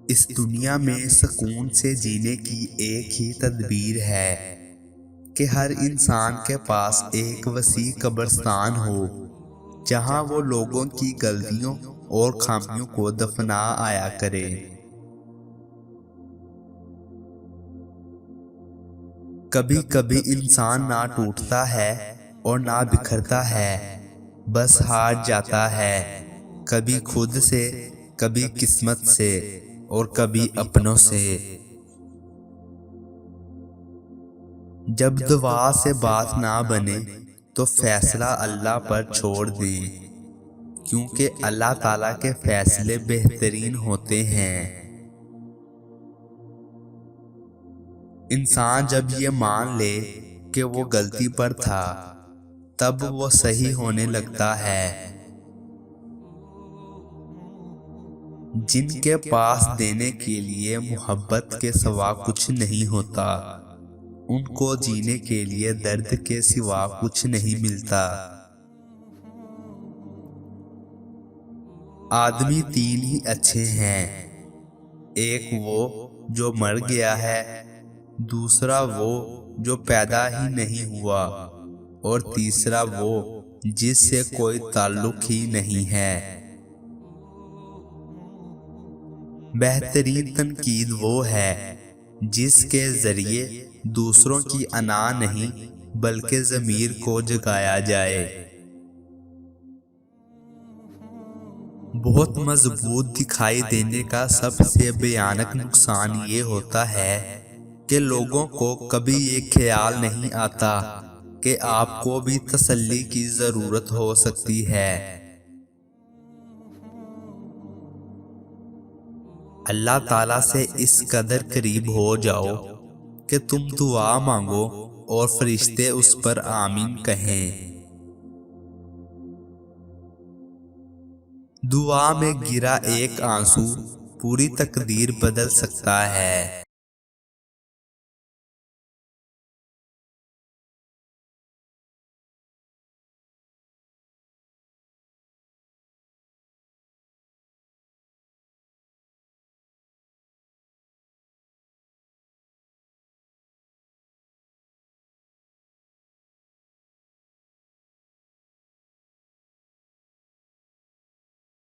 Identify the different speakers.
Speaker 1: اس دنیا میں سکون سے جینے کی ایک ہی تدبیر ہے کہ ہر انسان کے پاس ایک وسیع قبرستان ہو جہاں وہ لوگوں کی غلطیوں اور خامیوں کو دفنا آیا کرے۔ کبھی کبھی انسان نہ ٹوٹتا ہے اور نہ بکھرتا ہے، بس ہار جاتا ہے، کبھی خود سے، کبھی قسمت سے اور کبھی اپنوں سے۔ جب دعا سے بات نہ بنے تو فیصلہ اللہ پر چھوڑ دیں، کیونکہ اللہ تعالیٰ کے فیصلے بہترین ہوتے ہیں۔ انسان جب یہ مان لے کہ وہ غلطی پر تھا، تب وہ صحیح ہونے لگتا ہے۔ جن کے پاس دینے کے لیے محبت کے سوا کچھ نہیں ہوتا، ان کو جینے کے لیے درد کے سوا کچھ نہیں ملتا۔ آدمی تین ہی اچھے ہیں، ایک وہ جو مر گیا ہے، دوسرا وہ جو پیدا ہی نہیں ہوا، اور تیسرا وہ جس سے کوئی تعلق ہی نہیں ہے۔ بہترین تنقید وہ ہے جس کے ذریعے دوسروں کی انا نہیں بلکہ ضمیر کو جگایا جائے۔ بہت مضبوط دکھائی دینے کا سب سے بھیانک نقصان یہ ہوتا ہے کہ لوگوں کو کبھی یہ خیال نہیں آتا کہ آپ کو بھی تسلی کی ضرورت ہو سکتی ہے۔ اللہ تعالیٰ سے اس قدر قریب ہو جاؤ کہ تم دعا مانگو اور فرشتے اس پر آمین کہیں۔ دعا میں گرا ایک آنسو پوری تقدیر بدل سکتا ہے۔